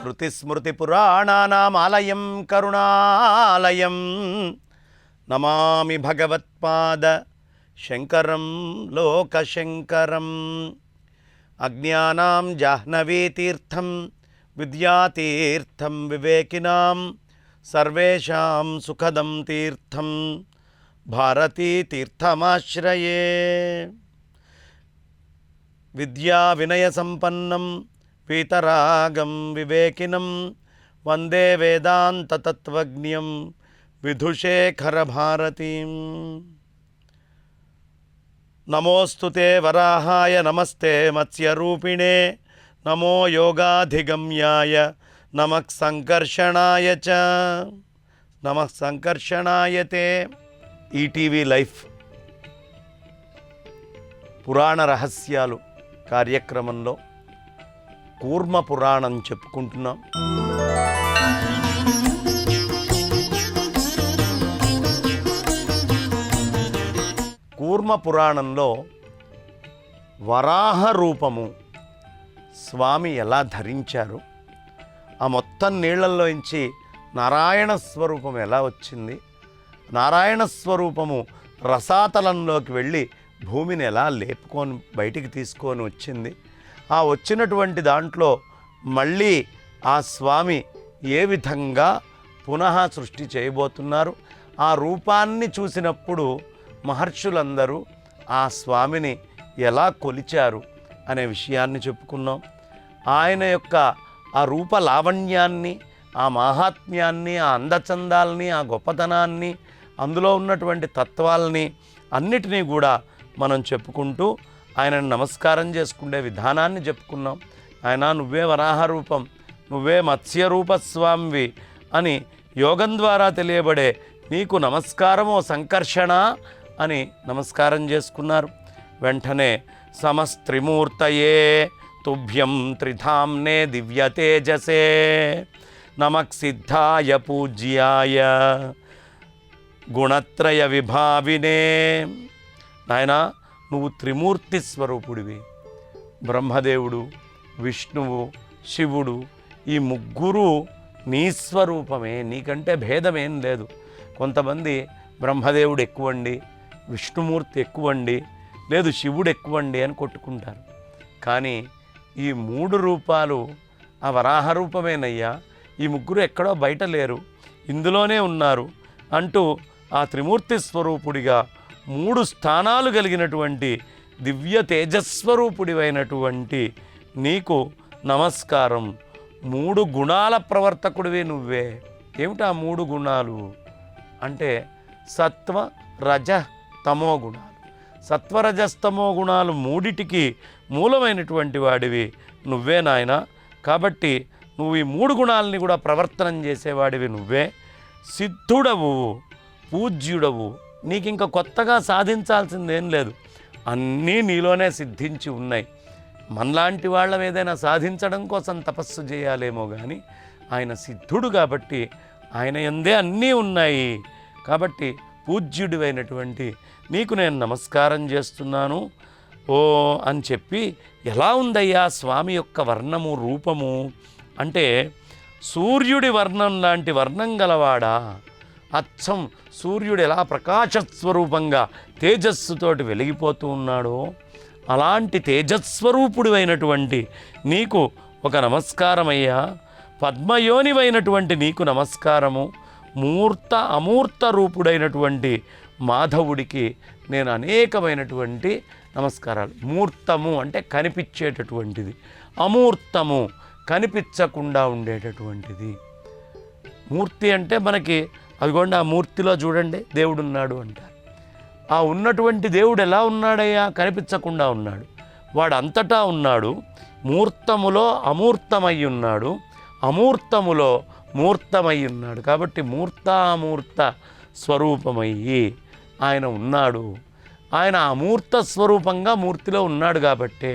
శృతిస్మృతిపురాణానామాలయం కరుణాలయం నమామి భగవత్పాద శంకరం లోకశంకరం. అజ్ఞానాం జాహ్నవీతీర్థం విద్యాతీర్థం వివేకినాం సర్వేషాం సుఖదం తీర్థం భారతీతీర్థమాశ్రయే. విద్యా వినయ సంపన్నం వీతరాగం వివేకినం వందే వేదాంత తత్వజ్ఞం విధుశేఖర భారతీం. నమోస్తుతే వరాహాయ నమస్తే మత్స్యరూపిణే నమో యోగాధిగమ్యాయ నమః సంకర్షణాయ చ నమః సంకర్షణాయతే. ఈటీవీ లైఫ్ పురాణ రహస్యాలు కార్యక్రమంలో కూర్మ పురాణం చెప్పుకుంటున్నాం. కూర్మ పురాణంలో వరాహ రూపము స్వామి ఎలా ధరించారు, ఆ మొత్తం నీళ్లలోంచి నారాయణ స్వరూపం ఎలా వచ్చింది, నారాయణ స్వరూపము రసాతలంలోకి వెళ్ళి భూమిని ఎలా లేపుకొని బయటికి తీసుకొని వచ్చింది, ఆ వచ్చినటువంటి దాంట్లో మళ్ళీ ఆ స్వామి ఏ విధంగా పునః సృష్టి చేయబోతున్నారు, ఆ రూపాన్ని చూసినప్పుడు మహర్షులందరూ ఆ స్వామిని ఎలా కొలిచారు అనే విషయాన్ని చెప్పుకున్నాం. ఆయన యొక్క ఆ రూప లావణ్యాన్ని, ఆ మాహాత్మ్యాన్ని, ఆ అందచందాలని, ఆ గొప్పతనాన్ని, అందులో ఉన్నటువంటి తత్వాలని అన్నిటినీ కూడా మనం చెప్పుకుంటూ ఆయనను నమస్కారం చేసుకునే విధానాన్ని చెప్పుకున్నాం. ఆయన నువ్వే వరాహ రూపం, నువ్వే మత్స్యరూప స్వామివి అని యోగం ద్వారా తెలియబడే నీకు నమస్కారమో సంకర్షణ అని నమస్కారం చేసుకున్నారు. వెంటనే సమస్త్రిమూర్తయే తుభ్యం త్రిధామ్నే దివ్య తేజసే నమః సిద్ధాయ పూజ్యాయ గుణత్రయ విభావినే. నాయనా, నువ్వు త్రిమూర్తి స్వరూపుడివి. బ్రహ్మదేవుడు, విష్ణువు, శివుడు, ఈ ముగ్గురు నీ స్వరూపమే, నీకంటే భేదమేం లేదు. కొంతమంది బ్రహ్మదేవుడు ఎక్కువండి, విష్ణుమూర్తి ఎక్కువండి, లేదు శివుడు ఎక్కువండి అని కొట్టుకుంటారు. కానీ ఈ మూడు రూపాలు ఆ వరాహ రూపమేనయ్యా, ఈ ముగ్గురు ఎక్కడో బయట లేరు, ఇందులోనే ఉన్నారు అంటూ ఆ త్రిమూర్తి స్వరూపుడిగా మూడు స్థానాలు కలిగినటువంటి దివ్య తేజస్వరూపుడివైనటువంటి నీకు నమస్కారం. మూడు గుణాల ప్రవర్తకుడివి నువ్వే. ఏమిటా మూడు గుణాలు అంటే సత్వ రజ తమో గుణాలు. సత్వరజస్తమో గుణాలు మూడిటికి మూలమైనటువంటి వాడివి నువ్వే నాయన. కాబట్టి నువ్వు ఈ మూడు గుణాలని కూడా ప్రవర్తనం చేసేవాడివి నువ్వే. సిద్ధుడవు, పూజ్యుడవు. నీకు ఇంకా కొత్తగా సాధించాల్సిందేం లేదు, అన్నీ నీలోనే సిద్ధించి ఉన్నాయి. మనలాంటి వాళ్ళం ఏదైనా సాధించడం కోసం తపస్సు చేయాలేమో కానీ ఆయన సిద్ధుడు కాబట్టి ఆయన యందే అన్నీ ఉన్నాయి. కాబట్టి పూజ్యుడివైనటువంటి నీకు నేను నమస్కారం చేస్తున్నాను ఓ అని చెప్పి, ఎలా ఉందయ్యా స్వామి యొక్క వర్ణము రూపము అంటే సూర్యుడి వర్ణం లాంటి వర్ణం గలవాడా. అచ్చం సూర్యుడు ఎలా ప్రకాశస్వరూపంగా తేజస్సుతోటి వెలిగిపోతూ ఉన్నాడో అలాంటి తేజస్వరూపుడివైనటువంటి నీకు ఒక నమస్కారమయ్యా. పద్మయోనివైనటువంటి నీకు నమస్కారము. మూర్త అమూర్త రూపుడైనటువంటి మాధవుడికి నేను అనేకమైనటువంటి నమస్కారాలు. మూర్తము అంటే కనిపించేటటువంటిది, అమూర్తము కనిపించకుండా ఉండేటటువంటిది. మూర్తి అంటే మనకి అదిగోండి ఆ మూర్తిలో చూడండి దేవుడున్నాడు అంటారు. ఆ ఉన్నటువంటి దేవుడు ఎలా ఉన్నాడయ్యా? కనిపించకుండా ఉన్నాడు. వాడు అంతటా ఉన్నాడు. మూర్తములో అమూర్తమై ఉన్నాడు, అమూర్తములో మూర్తమై ఉన్నాడు. కాబట్టి మూర్తామూర్త స్వరూపమయ్యి ఆయన ఉన్నాడు. ఆ ఆయన అమూర్త స్వరూపంగా మూర్తిలో ఉన్నాడు కాబట్టే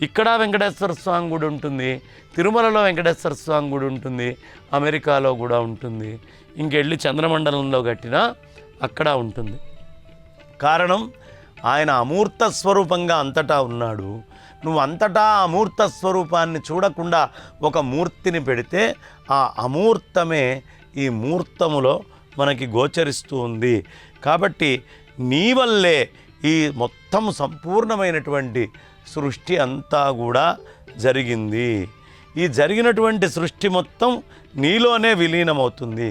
ఇక్కడ వెంకటేశ్వర స్వామి గుడి ఉంటుంది, తిరుమలలో వెంకటేశ్వర స్వామి గుడి ఉంటుంది, అమెరికాలో కూడా ఉంటుంది, ఇంకెళ్ళి చంద్రమండలంలో కట్టినా అక్కడ ఉంటుంది. కారణం ఆయన అమూర్త స్వరూపంగా అంతటా ఉన్నాడు. నువ్వు అంతటా అమూర్త స్వరూపాన్ని చూడకుండా ఒక మూర్తిని పెడితే ఆ అమూర్తమే ఈ మూర్తములో మనకి గోచరిస్తూ ఉంది. కాబట్టి నీ వల్లే ఈ మొత్తం సంపూర్ణమైనటువంటి సృష్టి అంతా కూడా జరిగింది. ఈ జరిగినటువంటి సృష్టి మొత్తం నీలోనే విలీనమవుతుంది.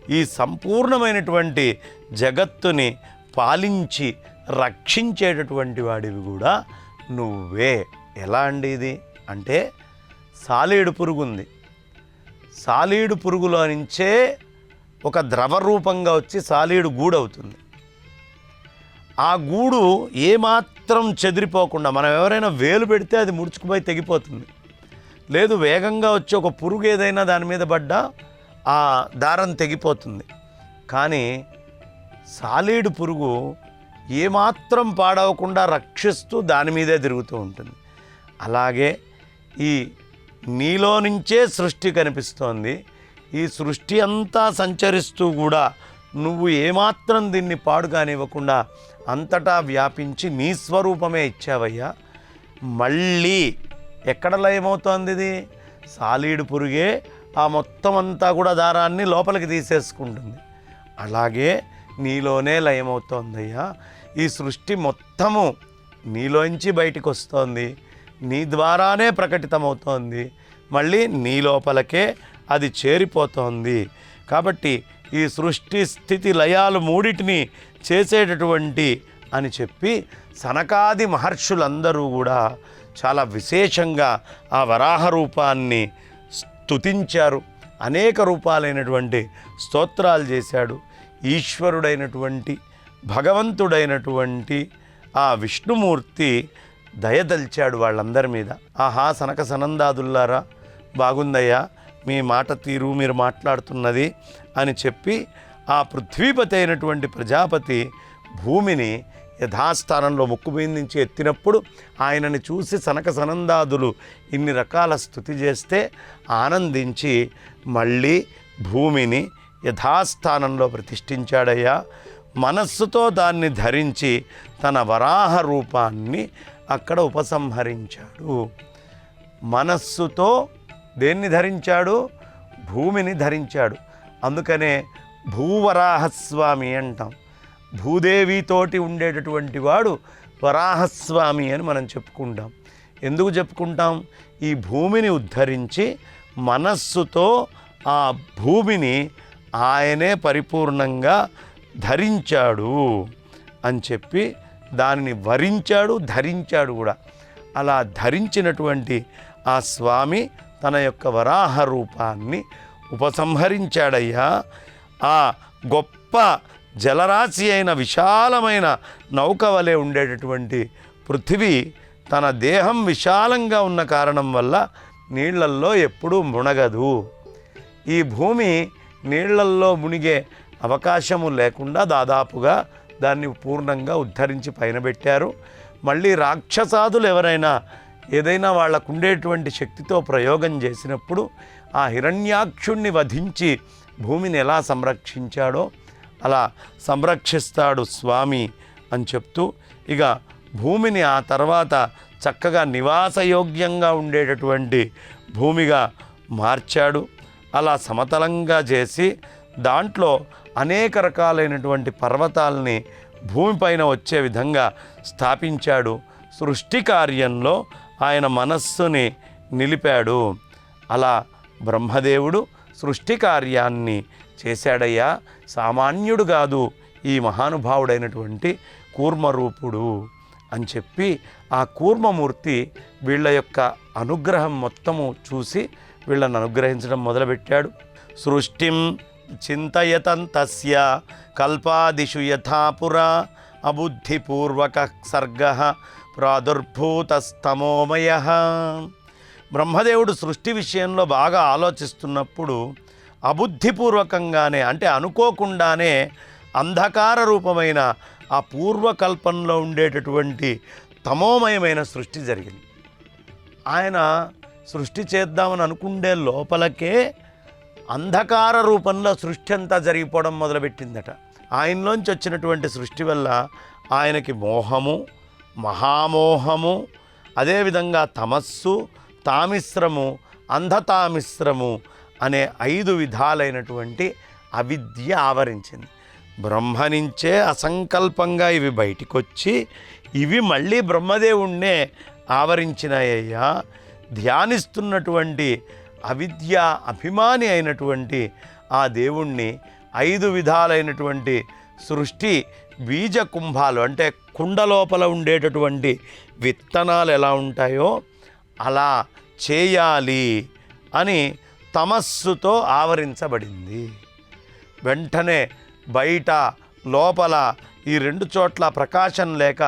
ఈ సంపూర్ణమైనటువంటి జగత్తుని పాలించి రక్షించేటటువంటి వాడివి కూడా నువ్వే. ఎలా అండి ఇది అంటే, సాలీడు పురుగు ఉంది. సాలీడు పురుగులో నుంచే ఒక ద్రవ రూపంగా వచ్చి సాలీడు గూడు అవుతుంది. ఆ గూడు ఏమాత్రం చెదిరిపోకుండా, మనం ఎవరైనా వేలు పెడితే అది ముడుచుకుపోయి తెగిపోతుంది. లేదు వేగంగా వచ్చి ఒక పురుగు ఏదైనా దాని మీద పడ్డా ఆ దారం తెగిపోతుంది. కానీ సాలీడు పురుగు ఏమాత్రం పాడవకుండా రక్షిస్తూ దాని మీదే తిరుగుతూ ఉంటుంది. అలాగే ఈ నీలో నుంచే సృష్టి కనిపిస్తోంది. ఈ సృష్టి అంతా సంచరిస్తూ కూడా నువ్వు ఏమాత్రం దీన్ని పాడు కానివ్వకుండా అంతటా వ్యాపించి నీ స్వరూపమే ఇచ్చావయ్యా. మళ్ళీ ఎక్కడ లయమవుతోంది ఇది? సాలీడు పురుగే ఆ మొత్తం అంతా కూడా దారాన్ని లోపలికి తీసేసుకుంటుంది. అలాగే నీలోనే లయమవుతోందయ్యా. ఈ సృష్టి మొత్తము నీలోంచి బయటికి వస్తోంది, నీ ద్వారానే ప్రకటితమవుతోంది, మళ్ళీ నీ లోపలకే అది చేరిపోతోంది. కాబట్టి ఈ సృష్టి స్థితి లయాలు మూడిటిని చేసేటటువంటి అని చెప్పి సనకాది మహర్షులందరూ కూడా చాలా విశేషంగా ఆ వరాహ రూపాన్ని స్తుతించారు. అనేక రూపాలైనటువంటి స్తోత్రాలు చేశాడు. ఈశ్వరుడైనటువంటి భగవంతుడైనటువంటి ఆ విష్ణుమూర్తి దయదల్చాడు వాళ్ళందరి మీద. ఆహా సనక సనందాదుల్లారా, బాగుందయ్యా మీ మాట తీరు, మీరు మాట్లాడుతున్నది అని చెప్పి ఆ పృథ్వీపతి అయినటువంటి ప్రజాపతి భూమిని యథాస్థానంలో ముక్కు మీద నుంచి ఎత్తినప్పుడు ఆయనని చూసి సనక సనందాదులు ఇన్ని రకాల స్తుతి చేస్తే ఆనందించి మళ్ళీ భూమిని యథాస్థానంలో ప్రతిష్ఠించాడయ్యా. మనస్సుతో దాన్ని ధరించి తన వరాహ రూపాన్ని అక్కడ ఉపసంహరించాడు. మనస్సుతో దేన్ని ధరించాడు? భూమిని ధరించాడు. అందుకనే భూవరాహస్వామి అంటాం. భూదేవితోటి ఉండేటటువంటి వాడు వరాహస్వామి అని మనం చెప్పుకుంటాం. ఎందుకు చెప్పుకుంటాం? ఈ భూమిని ఉద్ధరించి మనస్సుతో ఆ భూమిని ఆయనే పరిపూర్ణంగా ధరించాడు అని చెప్పి దానిని వరించాడు, ధరించాడు కూడా. అలా ధరించినటువంటి ఆ స్వామి తన యొక్క వరాహ రూపాన్ని ఉపసంహరించాడయ్యా. ఆ గొప్ప జలరాశి అయిన విశాలమైన నౌక వలె ఉండేటటువంటి పృథివీ తన దేహం విశాలంగా ఉన్న కారణం వల్ల నీళ్లల్లో ఎప్పుడూ మునగదు. ఈ భూమి నీళ్లల్లో మునిగే అవకాశము లేకుండా దాదాపుగా దాన్ని పూర్ణంగా ఉద్ధరించి పైన పెట్టారు. మళ్ళీ రాక్షసాదులు ఎవరైనా ఏదైనా వాళ్ళకు ఉండేటువంటి శక్తితో ప్రయోగం చేసినప్పుడు ఆ హిరణ్యాక్షుణ్ణి వధించి భూమిని ఎలా సంరక్షించాడో అలా సంరక్షిస్తాడు స్వామి అని చెప్తూ, ఇక భూమిని ఆ తర్వాత చక్కగా నివాసయోగ్యంగా ఉండేటటువంటి భూమిగా మార్చాడు. అలా సమతలంగా చేసి దాంట్లో అనేక రకాలైనటువంటి పర్వతాలని భూమిపైన వచ్చే విధంగా స్థాపించాడు. సృష్టి కార్యంలో ఆయన మనస్సుని నిలిపాడు. అలా బ్రహ్మదేవుడు సృష్టి కార్యాన్ని చేశాడయ్యా. సామాన్యుడు కాదు ఈ మహానుభావుడైనటువంటి కూర్మరూపుడు అని చెప్పి ఆ కూర్మమూర్తి వీళ్ళ యొక్క అనుగ్రహం మొత్తము చూసి వీళ్ళని అనుగ్రహించడం మొదలుపెట్టాడు. సృష్టిం చింతయతంతస్య కల్పాదిషు యథాపురా అబుద్ధిపూర్వక సర్గ ప్రాదుర్భూతస్తమోమయ. బ్రహ్మదేవుడు సృష్టి విషయంలో బాగా ఆలోచిస్తున్నప్పుడు అబుద్ధిపూర్వకంగానే, అంటే అనుకోకుండానే అంధకార రూపమైన ఆ పూర్వకల్పంలో ఉండేటటువంటి తమోమయమైన సృష్టి జరిగింది. ఆయన సృష్టి చేద్దామని అనుకుండే లోపలకే అంధకార రూపంలో సృష్టి అంతా జరిగిపోవడం మొదలుపెట్టిందట. ఆయనలోంచి వచ్చినటువంటి సృష్టి వల్ల ఆయనకి మోహము, మహామోహము, అదేవిధంగా తమస్సు, తామిశ్రము, అంధతామిశ్రము అనే 5 విధాలైనటువంటి అవిద్య ఆవరించింది. బ్రహ్మ నుంచే అసంకల్పంగా ఇవి బయటికొచ్చి ఇవి మళ్ళీ బ్రహ్మదేవుణ్ణే ఆవరించినాయ్యా. ధ్యానిస్తున్నటువంటి అవిద్య అభిమాని అయినటువంటి ఆ దేవుణ్ణి 5 విధాలైనటువంటి సృష్టి బీజ కుంభాలు అంటే కుండ లోపల ఉండేటటువంటి విత్తనాలు ఎలా ఉంటాయో అలా చేయాలి అని తమస్సుతో ఆవరించబడింది. వెంటనే బయట లోపల ఈ 2 చోట్ల ప్రకాశం లేక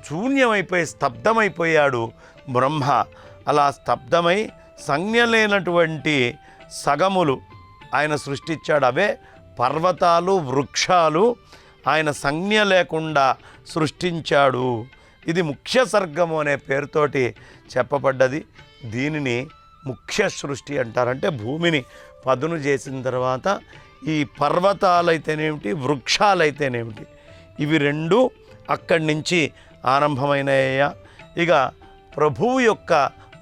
శూన్యమైపోయి స్తబ్దమైపోయాడు బ్రహ్మ. అలా స్తబ్దమై సంజ్ఞ లేనటువంటి సగములు ఆయన సృష్టించాడు. అవే పర్వతాలు, వృక్షాలు ఆయన సంజ్ఞ లేకుండా సృష్టించాడు. ఇది ముఖ్య సర్గము అనే పేరుతోటి చెప్పబడ్డది. దీనిని ముఖ్య సృష్టి అంటారంటే భూమిని పదును చేసిన తర్వాత ఈ పర్వతాలైతేనేమిటి, వృక్షాలైతేనేమిటి, ఇవి 2 అక్కడి నుంచి ఆరంభమైనయ్యా. ఇక ప్రభువు యొక్క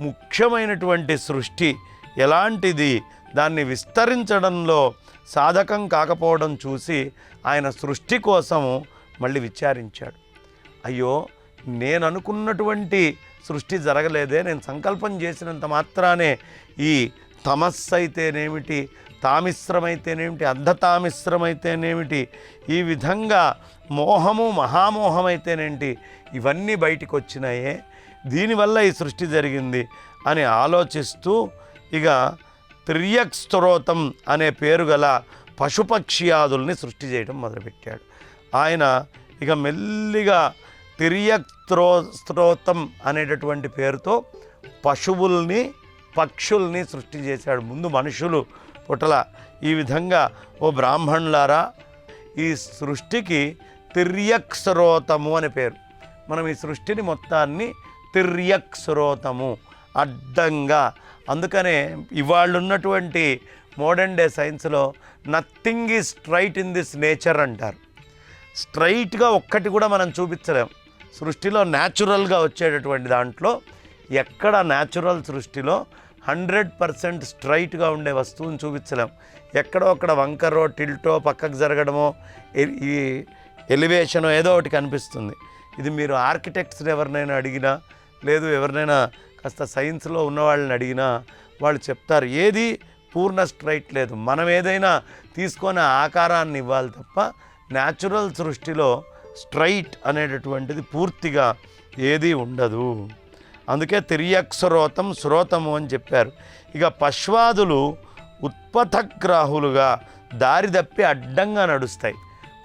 ముఖ్యమైనటువంటి సృష్టి ఎలాంటిది, దాన్ని విస్తరించడంలో సాధకం కాకపోవడం చూసి ఆయన సృష్టి కోసము మళ్ళీ విచారించాడు. అయ్యో, నేను అనుకున్నటువంటి సృష్టి జరగలేదే, నేను సంకల్పం చేసినంత మాత్రానే ఈ తమస్సు అయితేనేమిటి, తామిశ్రమైతేనేమిటి, అంధతామిశ్రమైతేనేమిటి, ఈ విధంగా మోహము, మహామోహమైతేనేంటి, ఇవన్నీ బయటికి వచ్చినాయే, దీనివల్ల ఈ సృష్టి జరిగింది అని ఆలోచిస్తూ ఇక తిర్యక్ స్తోత్రం అనే పేరు గల పశుపక్ష్యాదుల్ని సృష్టి చేయడం మొదలుపెట్టాడు. ఆయన ఇక మెల్లిగా తిర్యక్ స్తోత్రం అనేటటువంటి పేరుతో పశువుల్ని, పక్షుల్ని సృష్టి చేశాడు. ముందు మనుషులు పుట్టల. ఈ విధంగా ఓ బ్రాహ్మణులారా, ఈ సృష్టికి తిర్యక్ స్తోత్రము అనే పేరు. మనం ఈ సృష్టిని మొత్తాన్ని తిర్యక్ స్తోత్రము అడ్డంగా, అందుకనే ఇవాళ ఉన్నటువంటి మోడర్న్ డే సైన్స్లో nothing is straight in this nature అంటారు. స్ట్రైట్గా ఒక్కటి కూడా మనం చూపించలేం. సృష్టిలో న్యాచురల్గా వచ్చేటటువంటి దాంట్లో ఎక్కడ న్యాచురల్ సృష్టిలో 100% స్ట్రైట్గా ఉండే వస్తువుని చూపించలేం. ఎక్కడో అక్కడ వంకరో, టిల్టో, పక్కకు జరగడమో, ఈ ఎలివేషనో ఏదో ఒకటి కనిపిస్తుంది. ఇది మీరు ఆర్కిటెక్ట్స్ని ఎవరినైనా అడిగినా, లేదు ఎవరినైనా కాస్త సైన్స్లో ఉన్నవాళ్ళని అడిగినా వాళ్ళు చెప్తారు, ఏది పూర్ణ స్ట్రైట్ లేదు. మనం ఏదైనా తీసుకొని ఆకారాన్ని ఇవ్వాలి తప్ప న్యాచురల్ సృష్టిలో స్ట్రైట్ అనేటటువంటిది పూర్తిగా ఏదీ ఉండదు. అందుకే తిర్యక్ స్తోత్రం, శ్రోతము అని చెప్పారు. ఇక పశ్వాదులు ఉత్పథగ్రాహులుగా దారి తప్పి అడ్డంగా నడుస్తాయి.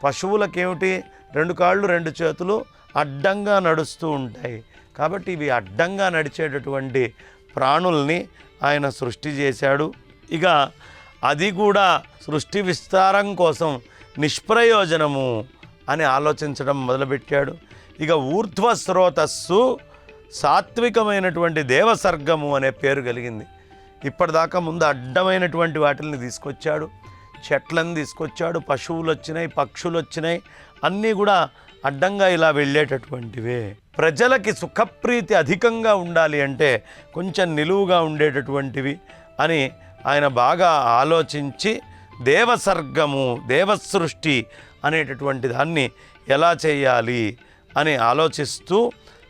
పశువులకేమిటి, 2 కాళ్ళు 2 చేతులు అడ్డంగా నడుస్తూ ఉంటాయి. కాబట్టి ఇవి అడ్డంగా నడిచేటటువంటి ప్రాణుల్ని ఆయన సృష్టి చేశాడు. ఇక అది కూడా సృష్టి విస్తారం కోసం నిష్ప్రయోజనము అని ఆలోచించడం మొదలుపెట్టాడు. ఇక ఊర్ధ్వ స్రోతస్సు సాత్వికమైనటువంటి దేవసర్గము అనే పేరు కలిగింది. ఇప్పటిదాకా ముందు అడ్డమైనటువంటి వాటిని తీసుకొచ్చాడు, చెట్లను తీసుకొచ్చాడు, పశువులు వచ్చినాయి, పక్షులు వచ్చినాయి, అన్నీ కూడా అడ్డంగా ఇలా వెళ్ళేటటువంటివే. ప్రజలకి సుఖప్రీతి అధికంగా ఉండాలి అంటే కొంచెం నిలువుగా ఉండేటటువంటివి అని ఆయన బాగా ఆలోచించి దేవసర్గము, దేవసృష్టి అనేటటువంటి దాన్ని ఎలా చేయాలి అని ఆలోచిస్తూ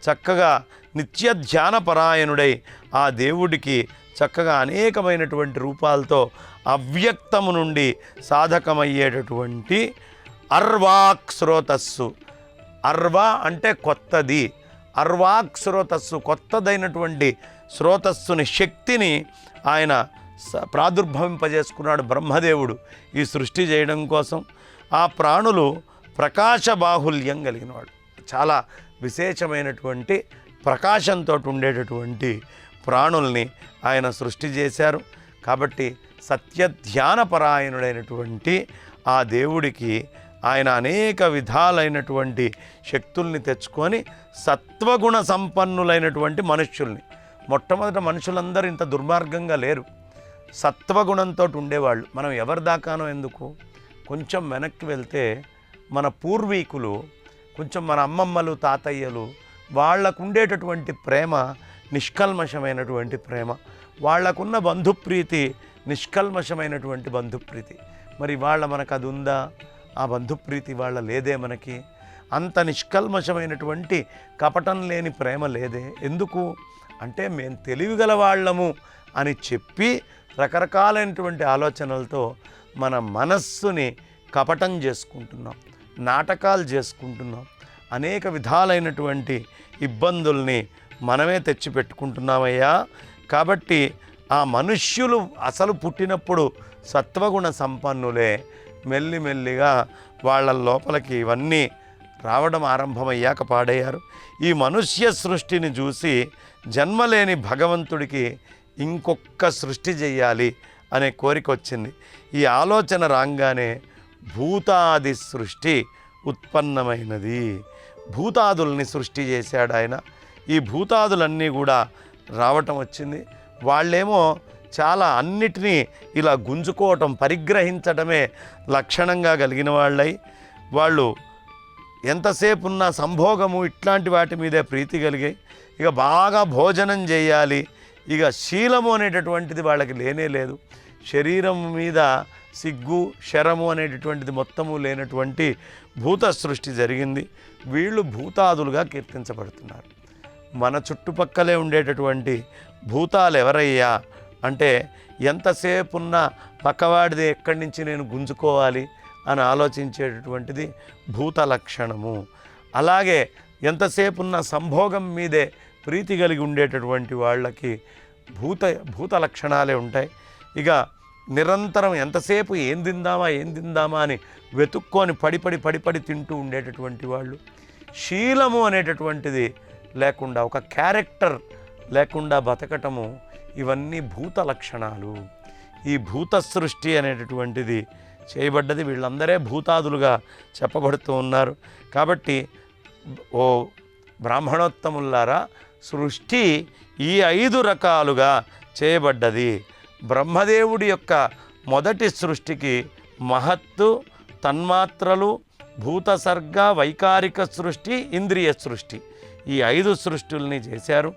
చక్కగా నిత్య ధ్యానపరాయణుడై ఆ దేవుడికి చక్కగా అనేకమైనటువంటి రూపాలతో అవ్యక్తము నుండి సాధకమయ్యేటటువంటి అర్వాక్ శ్రోతస్సు. అర్వా అంటే కొత్తది, అర్వాక్ శ్రోతస్సు కొత్తదైనటువంటి శ్రోతస్సుని, శక్తిని ఆయన ప్రాదుర్భవింపజేసుకున్నాడు బ్రహ్మదేవుడు ఈ సృష్టి చేయడం కోసం. ఆ ప్రాణులు ప్రకాశ బాహుల్యం కలిగినవాడు, చాలా విశేషమైనటువంటి ప్రకాశంతో ఉండేటటువంటి ప్రాణుల్ని ఆయన సృష్టి చేశారు. కాబట్టి సత్యధ్యానపరాయణుడైనటువంటి ఆ దేవుడికి ఆయన అనేక విధాలైనటువంటి శక్తుల్ని తెచ్చుకొని సత్వగుణ సంపన్నులైనటువంటి మనుష్యుల్ని, మొట్టమొదట మనుషులందరూ ఇంత దుర్మార్గంగా లేరు, సత్వగుణంతో ఉండేవాళ్ళు. మనం ఎవరి దాకానో ఎందుకు, కొంచెం వెనక్కి వెళ్తే మన పూర్వీకులు, కొంచెం మన అమ్మమ్మలు తాతయ్యలు, వాళ్లకు ఉండేటటువంటి ప్రేమ నిష్కల్మషమైనటువంటి ప్రేమ, వాళ్లకున్న బంధుప్రీతి నిష్కల్మషమైనటువంటి బంధుప్రీతి. మరి వాళ్ళ మనకు అది ఉందా? ఆ బంధుప్రీతి వాళ్ళ లేదే. మనకి అంత నిష్కల్మషమైనటువంటి కపటం లేని ప్రేమ లేదే. ఎందుకు అంటే మేము తెలివిగల వాళ్ళము అని చెప్పి రకరకాలైనటువంటి ఆలోచనలతో మన మనస్సుని కపటం చేసుకుంటున్నాం, నాటకాలు చేసుకుంటున్నాం, అనేక విధాలైనటువంటి ఇబ్బందుల్ని మనమే తెచ్చిపెట్టుకుంటున్నామయ్యా. కాబట్టి ఆ మనుష్యులు అసలు పుట్టినప్పుడు సత్వగుణ సంపన్నులే, మెల్లిమెల్లిగా వాళ్ళ లోపలికి ఇవన్నీ రావడం ఆరంభమయ్యాక పాడయ్యారు. ఈ మనుష్య సృష్టిని చూసి జన్మలేని భగవంతుడికి ఇంకొక సృష్టి చెయ్యాలి అనే కోరిక వచ్చింది. ఈ ఆలోచన రాగానే భూతాది సృష్టి ఉత్పన్నమైనది. భూతాదుల్ని సృష్టి చేశాడు ఆయన. ఈ భూతాదులన్నీ కూడా రావటం వచ్చింది. వాళ్ళేమో చాలా అన్నిటినీ ఇలా గుంజుకోవటం, పరిగ్రహించటమే లక్షణంగా కలిగిన వాళ్ళై, వాళ్ళు ఎంతసేపు ఉన్న సంభోగము ఇట్లాంటి వాటి మీదే ప్రీతి కలిగాయి. ఇక బాగా భోజనం చేయాలి, ఇక శీలము అనేటటువంటిది వాళ్ళకి లేనే లేదు. శరీరం మీద సిగ్గు శరము అనేటటువంటిది మొత్తము లేనటువంటి భూత సృష్టి జరిగింది. వీళ్ళు భూతాదులుగా కీర్తించబడుతున్నారు. మన చుట్టుపక్కలే ఉండేటటువంటి భూతాలు ఎవరయ్యా అంటే, ఎంతసేపు ఉన్న పక్కవాడిది ఎక్కడి నుంచి నేను గుంజుకోవాలి అని ఆలోచించేటటువంటిది భూత లక్షణము. అలాగే ఎంతసేపు ఉన్న సంభోగం మీదే ప్రీతి కలిగి ఉండేటటువంటి వాళ్ళకి భూత లక్షణాలే ఉంటాయి. ఇక నిరంతరం ఎంతసేపు ఏం తిందామా అని వెతుక్కొని పడి తింటూ ఉండేటటువంటి వాళ్ళు, శీలము అనేటటువంటిది లేకుండా, ఒక క్యారెక్టర్ లేకుండా బతకటము, ఇవన్నీ భూత లక్షణాలు. ఈ భూత సృష్టి అనేటటువంటిది చేయబడ్డది. వీళ్ళందరే భూతాదులుగా చెప్పబడుతూ ఉన్నారు. కాబట్టి ఓ బ్రాహ్మణోత్తములారా, సృష్టి ఈ 5 రకాలుగా చేయబడ్డది. బ్రహ్మదేవుడి యొక్క మొదటి సృష్టికి మహత్తు, తన్మాత్రలు, భూతసర్గ, వైకారిక సృష్టి, ఇంద్రియ సృష్టి, ఈ 5 సృష్టిల్ని చేశారు.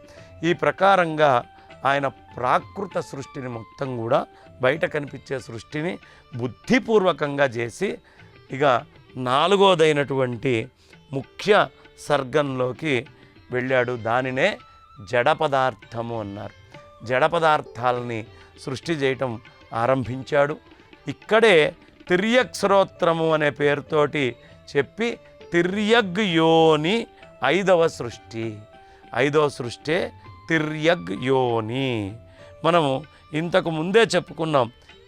ఈ ప్రకారంగా ఆయన ప్రాకృత సృష్టిని మొత్తం కూడా, బయట కనిపించే సృష్టిని బుద్ధిపూర్వకంగా చేసి, ఇక 4వదైనటువంటి ముఖ్య సర్గంలోకి వెళ్ళాడు. దానినే జడ పదార్థము అన్నారు. జడ పదార్థాలని సృష్టి చేయటం ఆరంభించాడు. ఇక్కడే తిర్యక్ శ్రోత్రము అనే పేరుతోటి చెప్పి తిర్యగ్ యోని 5వ సృష్టి. 5వ సృష్టి తిర్యగ్ యోని. మనము ఇంతకు ముందే చెప్పుకున్నాం.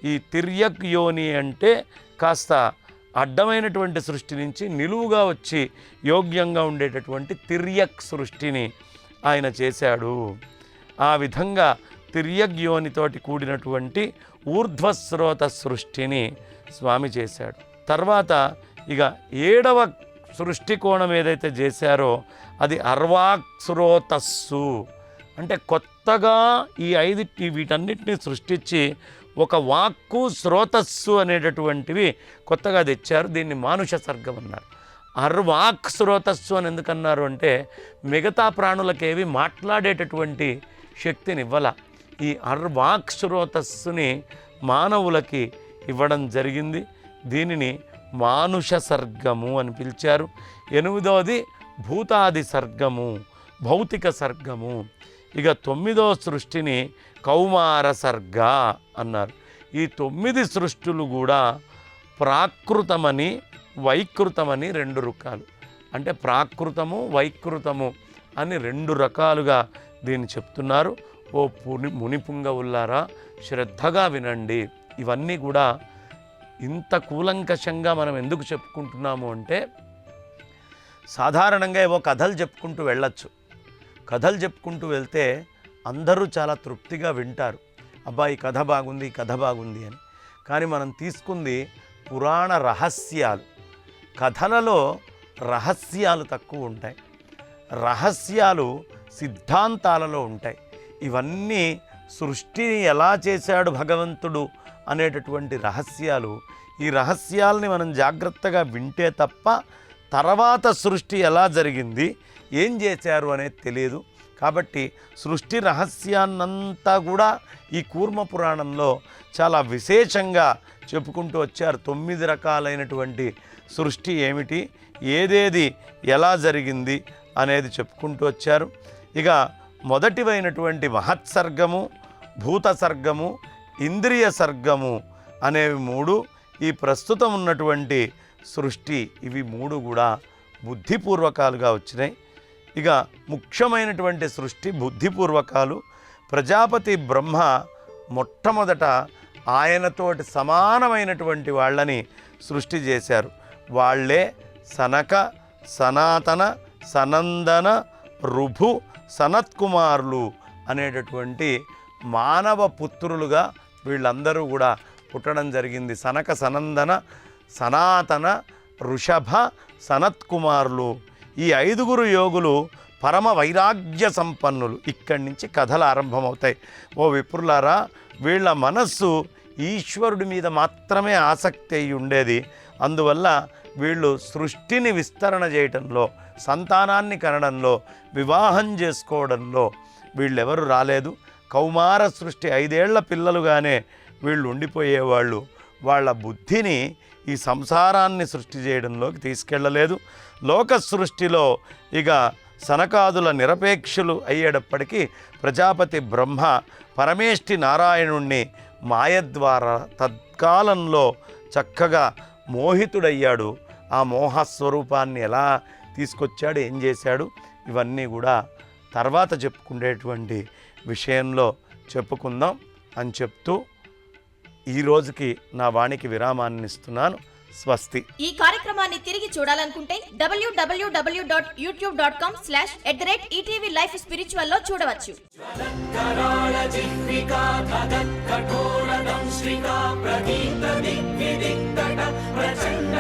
ఈ తిర్యక్ యోని అంటే కాస్త అడ్డమైనటువంటి సృష్టి నుంచి నిలువుగా వచ్చి యోగ్యంగా ఉండేటటువంటి తిర్యక్ సృష్టిని ఆయన చేశాడు. ఆ విధంగా తిర్యగ్ యోనితోటి కూడినటువంటి ఊర్ధ్వస్రోత సృష్టిని స్వామి చేశాడు. తర్వాత ఇక 7వ సృష్టి కోణం ఏదైతే చేశారో అది అర్వాక్స్రోతస్సు. అంటే కొత్తగా ఈ 5 వీటన్నిటిని సృష్టించి ఒక వాక్కు, శ్రోతస్సు అనేటటువంటివి కొత్తగా తెచ్చారు. దీన్ని మానుష సర్గం అన్నారు. అర్వాక్ శ్రోతస్సు అని ఎందుకన్నారు అంటే, మిగతా ప్రాణులకేవి మాట్లాడేటటువంటి శక్తిని ఇవ్వాల. ఈ అర్వాక్ శ్రోతస్సుని మానవులకి ఇవ్వడం జరిగింది. దీనిని మానుష సర్గము అని పిలిచారు. 8వది భూతాది సర్గము, భౌతిక సర్గము. ఇక 9వ సృష్టిని కౌమార సర్గ అన్నారు. ఈ 9 సృష్టులు కూడా ప్రాకృతమని, వైకృతమని 2 రకాలు. అంటే ప్రాకృతము, వైకృతము అని 2 రకాలుగా దీన్ని చెప్తున్నారు. ఓ మునిపుంగవులారా, శ్రద్ధగా వినండి. ఇవన్నీ కూడా ఇంత కూలంకషంగా మనం ఎందుకు చెప్పుకుంటున్నాము అంటే, సాధారణంగా ఏవో కథలు చెప్పుకుంటూ వెళ్ళచ్చు. కథలు చెప్పుకుంటూ వెళ్తే అందరూ చాలా తృప్తిగా వింటారు. అబ్బా ఈ కథ బాగుంది, ఈ కథ బాగుంది అని. కానీ మనం తీసుకుంది పురాణ రహస్యాలు. కథలలో రహస్యాలు తక్కువ ఉంటాయి, రహస్యాలు సిద్ధాంతాలలో ఉంటాయి. ఇవన్నీ సృష్టిని ఎలా చేశాడు భగవంతుడు అనేటటువంటి రహస్యాలు. ఈ రహస్యాల్ని మనం జాగ్రత్తగా వింటే తప్ప తర్వాత సృష్టి ఎలా జరిగింది, ఏం చేశారు అనేది తెలియదు. కాబట్టి సృష్టి రహస్యాన్నంతా కూడా ఈ కూర్మ పురాణంలో చాలా విశేషంగా చెప్పుకుంటూ వచ్చారు. 9 రకాలైనటువంటి సృష్టి ఏమిటి, ఏదేది ఎలా జరిగింది అనేది చెప్పుకుంటూ వచ్చారు. ఇక మొదటివైనటువంటి మహత్సర్గము, భూత సర్గము, ఇంద్రియ సర్గము అనేవి 3 ఈ ప్రస్తుతం ఉన్నటువంటి సృష్టి, ఇవి 3 కూడా బుద్ధిపూర్వకాలుగా వచ్చినాయి. ఇక ముఖ్యమైనటువంటి సృష్టి బుద్ధిపూర్వకాలు. ప్రజాపతి బ్రహ్మ మొట్టమొదట ఆయనతోటి సమానమైనటువంటి వాళ్ళని సృష్టి చేశారు. వాళ్ళే సనక, సనాతన, సనందన, రుభు, సనత్కుమారులు అనేటటువంటి మానవ పుత్రులుగా వీళ్ళందరూ కూడా పుట్టడం జరిగింది. సనక, సనందన, సనాతన, ఋషభ, సనత్కుమారులు ఈ 5 యోగులు పరమ వైరాగ్య సంపన్నులు. ఇక్కడి నుంచి కథలు ఆరంభమవుతాయి. ఓ విప్రులారా, వీళ్ళ మనస్సు ఈశ్వరుడి మీద మాత్రమే ఆసక్తి అయి ఉండేది. అందువల్ల వీళ్ళు సృష్టిని విస్తరణ చేయటంలో, సంతానాన్ని కనడంలో, వివాహం చేసుకోవడంలో వీళ్ళెవరు రాలేదు. కౌమార సృష్టి 5 ఏళ్ల పిల్లలుగానే వీళ్ళు ఉండిపోయేవాళ్ళు. వాళ్ళ బుద్ధిని ఈ సంసారాన్ని సృష్టి చేయడంలోకి తీసుకెళ్ళలేదు. లోక సృష్టిలో ఇక సనకాదుల నిరపేక్షలు అయ్యేటప్పటికీ ప్రజాపతి బ్రహ్మ పరమేష్ఠి నారాయణుణ్ణి మాయ ద్వారా తత్కాలంలో చక్కగా మోహితుడయ్యాడు. ఆ మోహస్వరూపాన్ని ఎలా తీసుకొచ్చాడు, ఏం చేశాడు, ఇవన్నీ కూడా తర్వాత చెప్పుకునేటువంటి విషయంలో చెప్పుకుందాం అని చెప్తూ ఈ రోజుకి నా వాణికి విరామాన్ని ఇస్తున్నాను. స్వస్తి. ఈ కార్యక్రమాన్ని తిరిగి చూడాలనుకుంటే www.youtube.com/@ETV Life Spiritual లో చూడవచ్చు. ప్రచండ